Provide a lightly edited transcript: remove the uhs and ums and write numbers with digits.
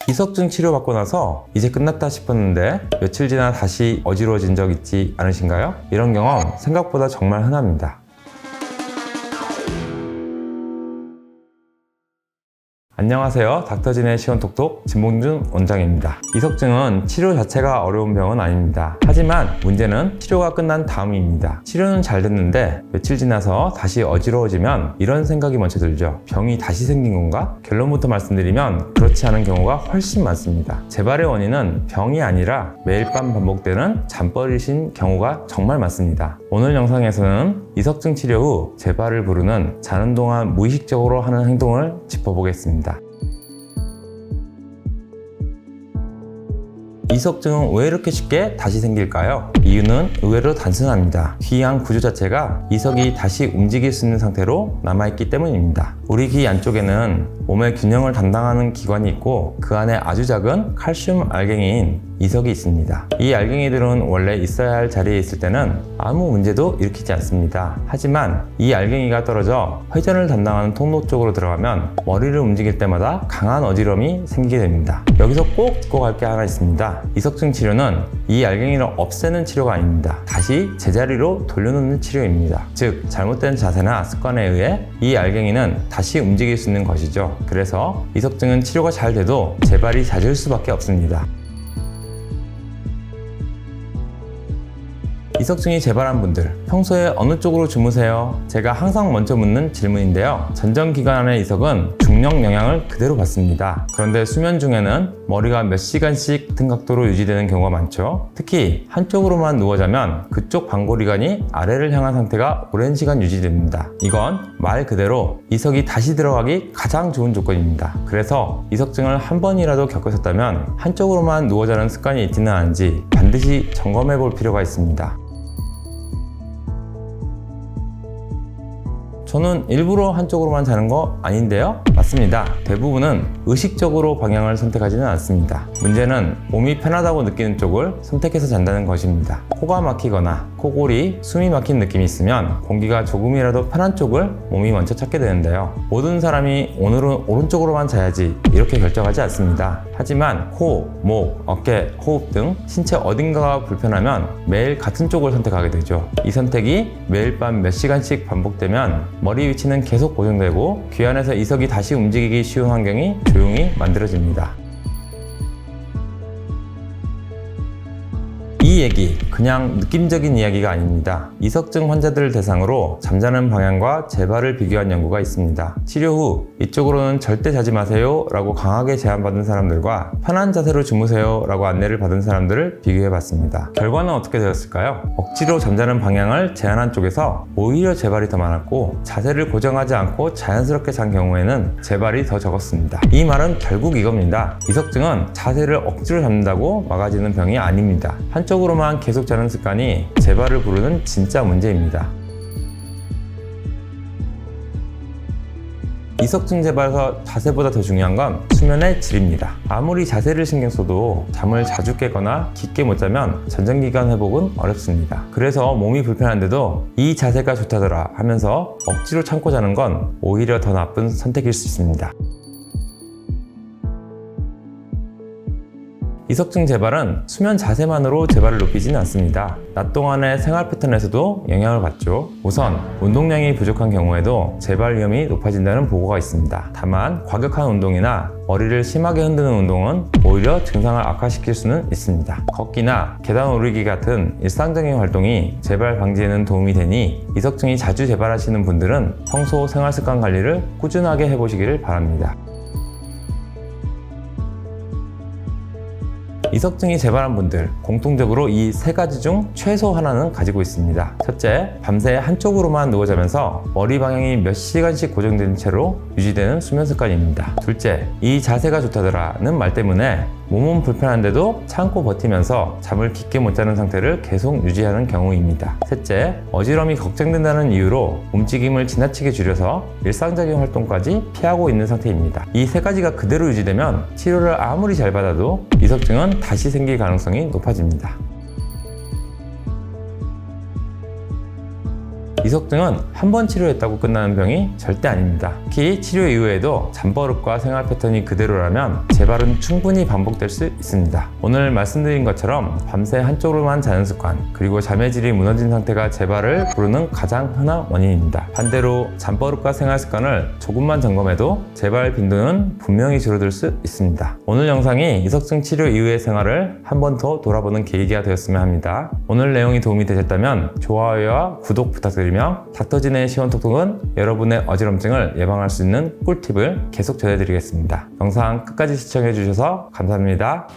이석증 치료받고 나서 이제 끝났다 싶었는데 며칠 지나 다시 어지러워진 적 있지 않으신가요? 이런 경험 생각보다 정말 흔합니다. 안녕하세요. 닥터진의 시원톡톡 진봉준 원장입니다. 이석증은 치료 자체가 어려운 병은 아닙니다. 하지만 문제는 치료가 끝난 다음입니다. 치료는 잘 됐는데 며칠 지나서 다시 어지러워지면 이런 생각이 먼저 들죠. 병이 다시 생긴 건가? 결론부터 말씀드리면 그렇지 않은 경우가 훨씬 많습니다. 재발의 원인은 병이 아니라 매일 밤 반복되는 잠버릇인 경우가 정말 많습니다. 오늘 영상에서는 이석증 치료 후 재발을 부르는 자는 동안 무의식적으로 하는 행동을 짚어보겠습니다. 이석증은 왜 이렇게 쉽게 다시 생길까요? 이유는 의외로 단순합니다. 귀양 구조 자체가 이석이 다시 움직일 수 있는 상태로 남아있기 때문입니다. 우리 귀 안쪽에는 몸의 균형을 담당하는 기관이 있고 그 안에 아주 작은 칼슘 알갱이인 이석이 있습니다. 이 알갱이들은 원래 있어야 할 자리에 있을 때는 아무 문제도 일으키지 않습니다. 하지만 이 알갱이가 떨어져 회전을 담당하는 통로 쪽으로 들어가면 머리를 움직일 때마다 강한 어지러움이 생기게 됩니다. 여기서 꼭 짚고 갈 게 하나 있습니다. 이석증 치료는 이 알갱이를 없애는 치료가 아닙니다. 다시 제자리로 돌려놓는 치료입니다. 즉 잘못된 자세나 습관에 의해 이 알갱이는 다시 움직일 수 있는 것이죠. 그래서 이석증은 치료가 잘 돼도 재발이 잦을 수밖에 없습니다. 이석증이 재발한 분들, 평소에 어느 쪽으로 주무세요? 제가 항상 먼저 묻는 질문인데요. 전정기간의 이석은 중력 영향을 그대로 받습니다. 그런데 수면 중에는 머리가 몇 시간씩 같은 각도로 유지되는 경우가 많죠. 특히 한쪽으로만 누워 자면 그쪽 방골이관이 아래를 향한 상태가 오랜 시간 유지됩니다. 이건 말 그대로 이석이 다시 들어가기 가장 좋은 조건입니다. 그래서 이석증을 한 번이라도 겪으셨다면 한쪽으로만 누워 자는 습관이 있지는 않은지 반드시 점검해 볼 필요가 있습니다. 저는 일부러 한쪽으로만 자는 거 아닌데요? 맞습니다. 대부분은 의식적으로 방향을 선택하지는 않습니다. 문제는 몸이 편하다고 느끼는 쪽을 선택해서 잔다는 것입니다. 코가 막히거나 코골이, 숨이 막힌 느낌이 있으면 공기가 조금이라도 편한 쪽을 몸이 먼저 찾게 되는데요. 모든 사람이 오늘은 오른쪽으로만 자야지 이렇게 결정하지 않습니다. 하지만 코, 목, 어깨, 호흡 등 신체 어딘가가 불편하면 매일 같은 쪽을 선택하게 되죠. 이 선택이 매일 밤 몇 시간씩 반복되면 머리 위치는 계속 고정되고 귀 안에서 이석이 다시 움직이기 쉬운 환경이 조용히 만들어집니다. 이 얘기 그냥 느낌적인 이야기가 아닙니다. 이석증 환자들을 대상으로 잠자는 방향과 재발을 비교한 연구가 있습니다. 치료 후 이쪽으로는 절대 자지 마세요 라고 강하게 제안받은 사람들과 편한 자세로 주무세요 라고 안내를 받은 사람들을 비교해 봤습니다. 결과는 어떻게 되었을까요? 억지로 잠자는 방향을 제안한 쪽에서 오히려 재발이 더 많았고 자세를 고정하지 않고 자연스럽게 잔 경우에는 재발이 더 적었습니다. 이 말은 결국 이겁니다. 이석증은 자세를 억지로 잡는다고 막아지는 병이 아닙니다. 한쪽으로만 계속 자는 습관이 재발을 부르는 진짜 문제입니다. 이석증 재발에서 자세보다 더 중요한 건 수면의 질입니다. 아무리 자세를 신경 써도 잠을 자주 깨거나 깊게 못 자면 전정기관 회복은 어렵습니다. 그래서 몸이 불편한데도 이 자세가 좋다더라 하면서 억지로 참고 자는 건 오히려 더 나쁜 선택일 수 있습니다. 이석증 재발은 수면 자세만으로 재발을 높이지는 않습니다. 낮 동안의 생활 패턴에서도 영향을 받죠. 우선 운동량이 부족한 경우에도 재발 위험이 높아진다는 보고가 있습니다. 다만 과격한 운동이나 머리를 심하게 흔드는 운동은 오히려 증상을 악화시킬 수는 있습니다. 걷기나 계단 오르기 같은 일상적인 활동이 재발 방지에는 도움이 되니 이석증이 자주 재발하시는 분들은 평소 생활 습관 관리를 꾸준하게 해보시기를 바랍니다. 이석증이 재발한 분들 공통적으로 이 세 가지 중 최소 하나는 가지고 있습니다. 첫째, 밤새 한쪽으로만 누워 자면서 머리 방향이 몇 시간씩 고정된 채로 유지되는 수면 습관입니다. 둘째, 이 자세가 좋다더라는 말 때문에 몸은 불편한데도 참고 버티면서 잠을 깊게 못 자는 상태를 계속 유지하는 경우입니다. 셋째, 어지러움이 걱정된다는 이유로 움직임을 지나치게 줄여서 일상적인 활동까지 피하고 있는 상태입니다. 이 세 가지가 그대로 유지되면 치료를 아무리 잘 받아도 이석증은 다시 생길 가능성이 높아집니다. 이석증은 한 번 치료했다고 끝나는 병이 절대 아닙니다. 특히 치료 이후에도 잠버릇과 생활 패턴이 그대로라면 재발은 충분히 반복될 수 있습니다. 오늘 말씀드린 것처럼 밤새 한쪽으로만 자는 습관, 그리고 잠의 질이 무너진 상태가 재발을 부르는 가장 흔한 원인입니다. 반대로 잠버릇과 생활 습관을 조금만 점검해도 재발 빈도는 분명히 줄어들 수 있습니다. 오늘 영상이 이석증 치료 이후의 생활을 한 번 더 돌아보는 계기가 되었으면 합니다. 오늘 내용이 도움이 되셨다면 좋아요와 구독 부탁드리며 닥터진의 시원톡톡은 여러분의 어지럼증을 예방할 수 있는 꿀팁을 계속 전해드리겠습니다. 영상 끝까지 시청해주셔서 감사합니다.